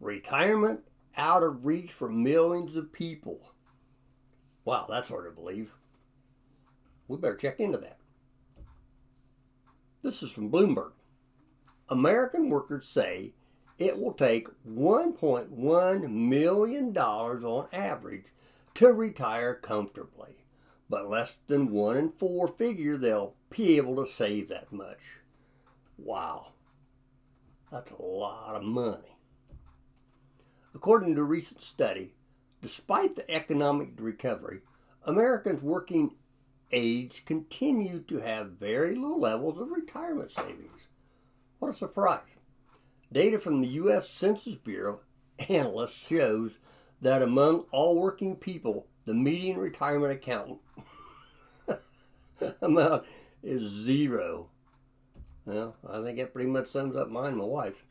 Retirement out of reach for millions of people. Wow, that's hard to believe. We better check into that. This is from Bloomberg. American workers say it will take $1.1 million on average to retire comfortably, but less than 1 in 4 figure they'll be able to save that much. Wow, that's a lot of money. According to a recent study, despite the economic recovery, Americans working age continue to have very low levels of retirement savings. What a surprise. Data from the U.S. Census Bureau analysts shows that among all working people, the median retirement account amount is 0. Well, I think that pretty much sums up mine and my wife's.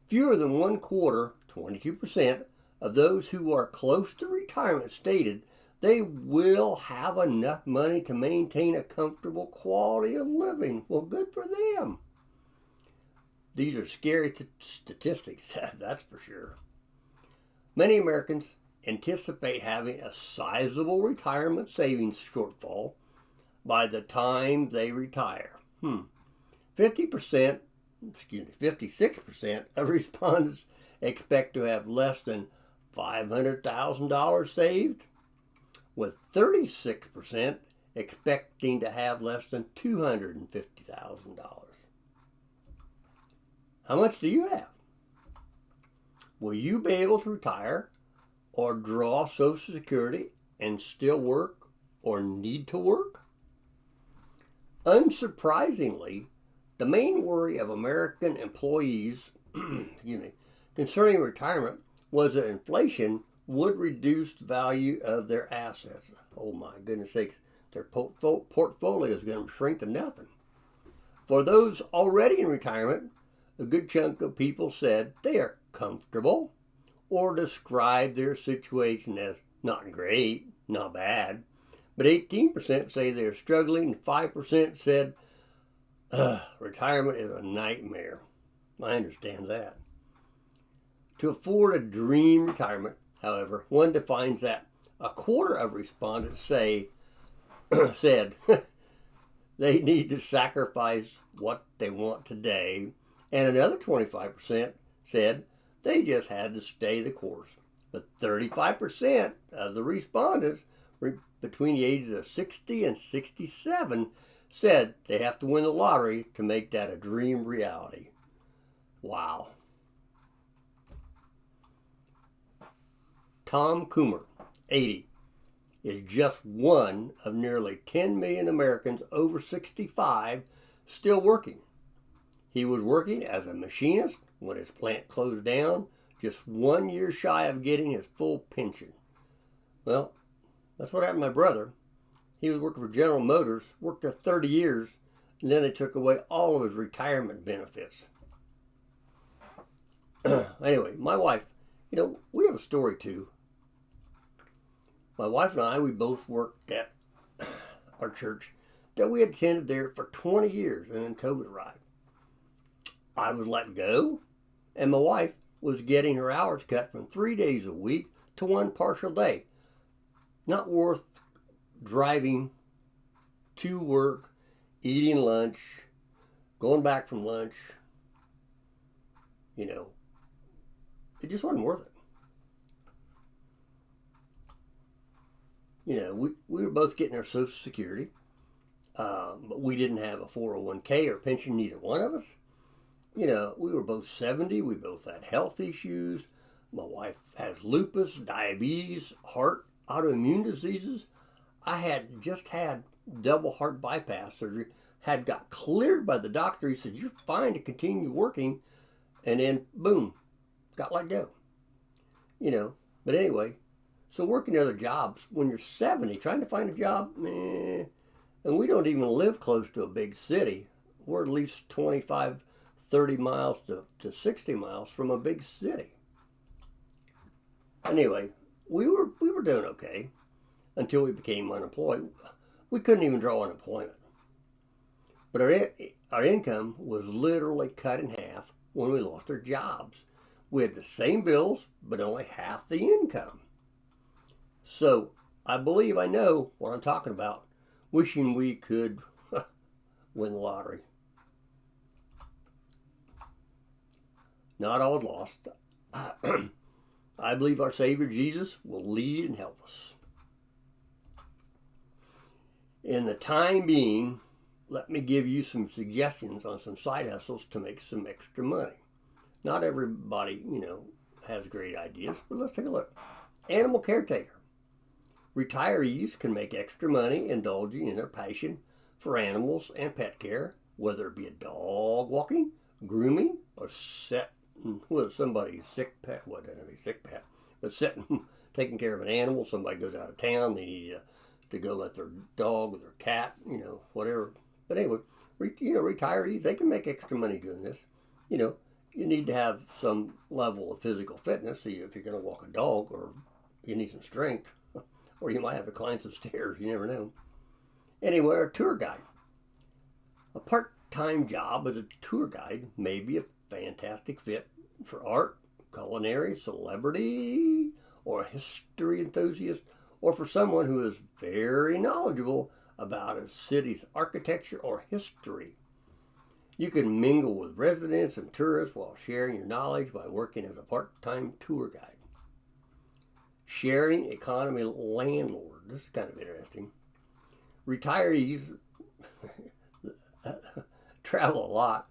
Fewer than 1/4, 22%, of those who are close to retirement stated they will have enough money to maintain a comfortable quality of living. Well, good for them. These are scary statistics, that's for sure. Many Americans anticipate having a sizable retirement savings shortfall by the time they retire. 56% of respondents expect to have less than $500,000 saved, with 36% expecting to have less than $250,000. How much do you have? Will you be able to retire or draw Social Security and still work or need to work? Unsurprisingly, the main worry of American employees concerning retirement was that inflation would reduce the value of their assets. Oh my goodness sakes, their portfolio is going to shrink to nothing. For those already in retirement, a good chunk of people said they are comfortable or describe their situation as not great, not bad. But 18% say they're struggling, and 5% said retirement is a nightmare. I understand that. To afford a dream retirement, however, one defines that 1/4 of respondents said they need to sacrifice what they want today, and another 25% said they just had to stay the course. But 35% of the respondents between the ages of 60 and 67 said they have to win the lottery to make that a dream reality. Wow. Tom Coomer, 80, is just one of nearly 10 million Americans over 65 still working. He was working as a machinist when his plant closed down, just 1 year shy of getting his full pension. Well, that's what happened to my brother. He was working for General Motors, worked there 30 years, and then they took away all of his retirement benefits. Anyway, my wife, we have a story too. My wife and I, we both worked at our church that we attended there for 20 years, and then COVID arrived. I was let go, and my wife was getting her hours cut from 3 days a week to 1 partial day. Not worth driving to work, eating lunch, going back from lunch. It just wasn't worth it. We were both getting our Social Security, but we didn't have a 401k or pension, neither one of us. We were both 70. We both had health issues. My wife has lupus, diabetes, heart, autoimmune diseases. I had just had double heart bypass surgery, had got cleared by the doctor. He said, you're fine to continue working. And then, boom, got let go. But anyway, so working other jobs when you're 70, trying to find a job, and we don't even live close to a big city. We're at least 25, 30 miles to 60 miles from a big city. Anyway, we were doing okay until we became unemployed. We couldn't even draw unemployment. But our income was literally cut in half when we lost our jobs. We had the same bills, but only half the income. So I believe I know what I'm talking about, wishing we could win the lottery. Not all is lost. I believe our Savior Jesus will lead and help us. In the time being, let me give you some suggestions on some side hustles to make some extra money. Not everybody, has great ideas, but let's take a look. Animal caretaker. Retirees can make extra money indulging in their passion for animals and pet care, whether it be a dog walking, grooming, or somebody's sick pet. What didn't be sick pet, but taking care of an animal. Somebody goes out of town, they need to go let their dog or their cat, whatever. But anyway, retirees, they can make extra money doing this. You need to have some level of physical fitness. So if you're going to walk a dog, or you need some strength, or you might have to climb some stairs. You never know. Anyway, a tour guide. A part-time job as a tour guide may be a fantastic fit for art, culinary, celebrity, or a history enthusiast, or for someone who is very knowledgeable about a city's architecture or history. You can mingle with residents and tourists while sharing your knowledge by working as a part-time tour guide. Sharing economy landlord. This is kind of interesting. Retirees travel a lot,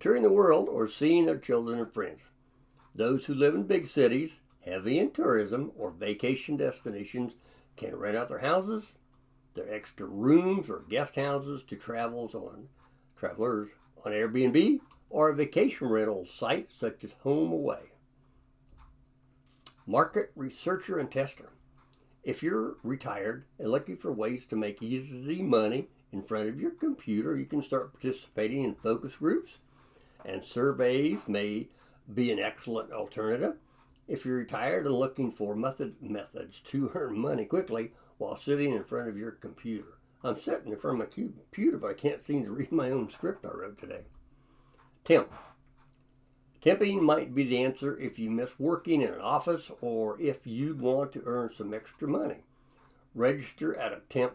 touring the world or seeing their children and friends. Those who live in big cities, heavy in tourism or vacation destinations, can rent out their houses, their extra rooms or guest houses to travelers on Airbnb or a vacation rental site such as HomeAway. Market researcher and tester. If you're retired and looking for ways to make easy money in front of your computer, you can start participating in focus groups, and surveys may be an excellent alternative. If you're retired and looking for methods to earn money quickly while sitting in front of your computer. I'm sitting in front of my computer, but I can't seem to read my own script I wrote today. Temp. Temping might be the answer if you miss working in an office or if you want to earn some extra money. Register at a temp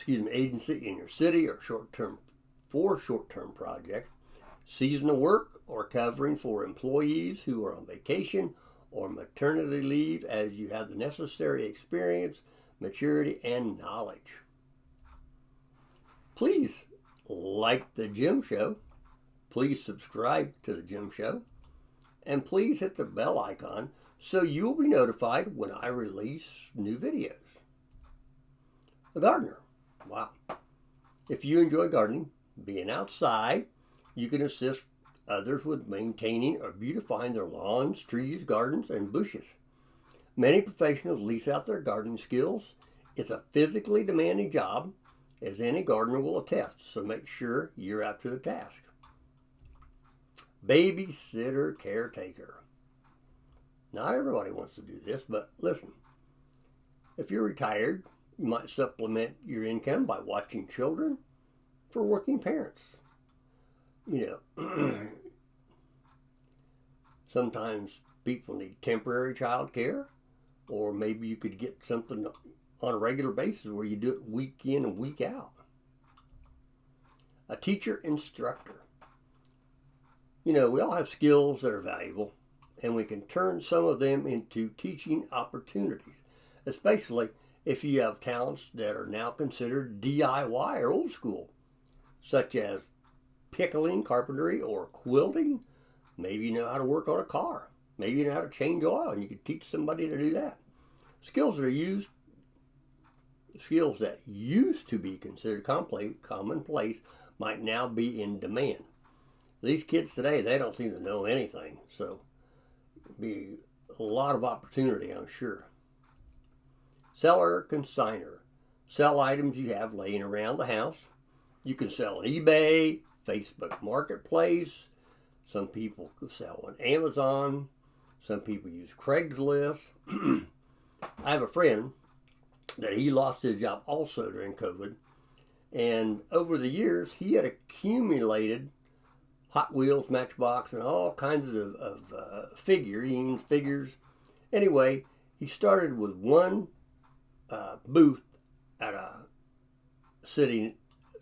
agency in your city or short-term projects, seasonal work, or covering for employees who are on vacation or maternity leave, as you have the necessary experience, maturity, and knowledge. Please like the Jim Show. Please subscribe to the Jim Show. And please hit the bell icon so you'll be notified when I release new videos. A gardener. Wow. If you enjoy gardening, being outside, you can assist others with maintaining or beautifying their lawns, trees, gardens, and bushes. Many professionals lease out their gardening skills. It's a physically demanding job, as any gardener will attest, so make sure you're up to the task. Babysitter caretaker. Not everybody wants to do this, but listen. If you're retired, you might supplement your income by watching children for working parents. Sometimes people need temporary child care, or maybe you could get something on a regular basis where you do it week in and week out. A teacher instructor. We all have skills that are valuable, and we can turn some of them into teaching opportunities, especially if you have talents that are now considered DIY or old school, such as pickling, carpentry, or quilting. Maybe you know how to work on a car. Maybe you know how to change oil, and you can teach somebody to do that. Skills that used to be considered commonplace might now be in demand. These kids today, they don't seem to know anything, so be a lot of opportunity, I'm sure. Seller consigner. Sell items you have laying around the house. You can sell on eBay, Facebook Marketplace. Some people sell on Amazon. Some people use Craigslist. I have a friend that he lost his job also during COVID. And over the years, he had accumulated Hot Wheels, Matchbox, and all kinds of figures. Anyway, he started with one booth at a city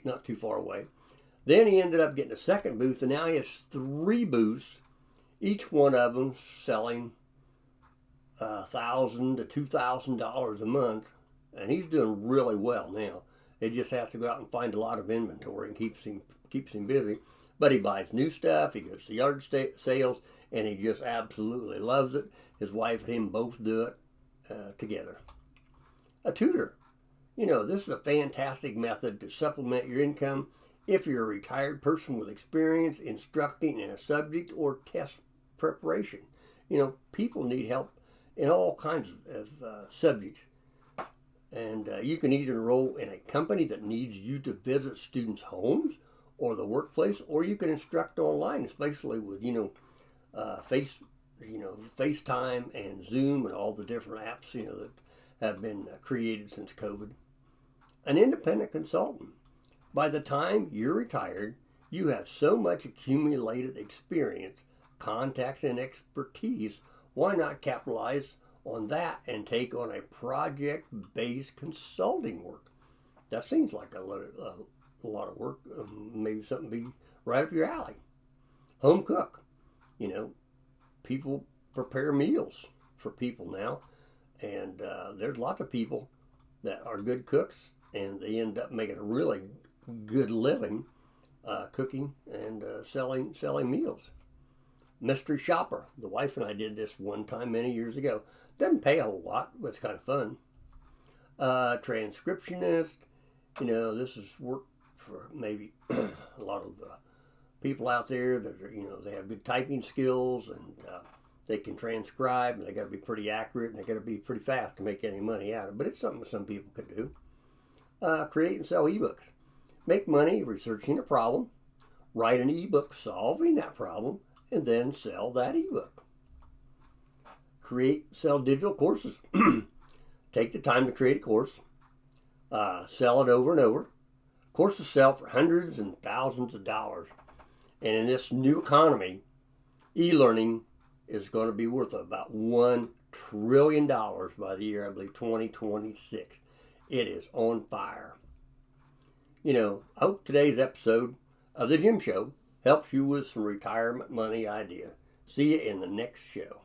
not too far away. Then he ended up getting a second booth, and now he has 3 booths, each one of them selling $1,000 to $2,000 a month, and he's doing really well now. He just has to go out and find a lot of inventory and keeps him busy. But he buys new stuff. He goes to yard sales, and he just absolutely loves it. His wife and him both do it together. A tutor. This is a fantastic method to supplement your income if you're a retired person with experience instructing in a subject or test preparation. People need help in all kinds of subjects. And you can either enroll in a company that needs you to visit students' homes or the workplace, or you can instruct online, especially with, FaceTime and Zoom and all the different apps, that have been created since COVID. An independent consultant. By the time you're retired, you have so much accumulated experience, contacts, and expertise. Why not capitalize on that and take on a project-based consulting work? That seems like a lot of work. Maybe something be right up your alley. Home cook. People prepare meals for people now, and there's lots of people that are good cooks, and they end up making a really good living cooking and selling meals. Mystery shopper. The wife and I did this one time many years ago. Doesn't pay a whole lot, but it's kind of fun. Transcriptionist. This is work for maybe a lot of people out there that are, they have good typing skills, and they can transcribe, and they got to be pretty accurate, and they got to be pretty fast to make any money out of it. But it's something some people could do. Create and sell ebooks. Make money researching a problem, write an ebook solving that problem, and then sell that ebook. Sell digital courses. Take the time to create a course, sell it over and over. Courses sell for hundreds and thousands of dollars. And in this new economy, e-learning is going to be worth about $1 trillion by the year, I believe, 2026. It is on fire. I hope today's episode of The Jim Show helps you with some retirement money idea. See you in the next show.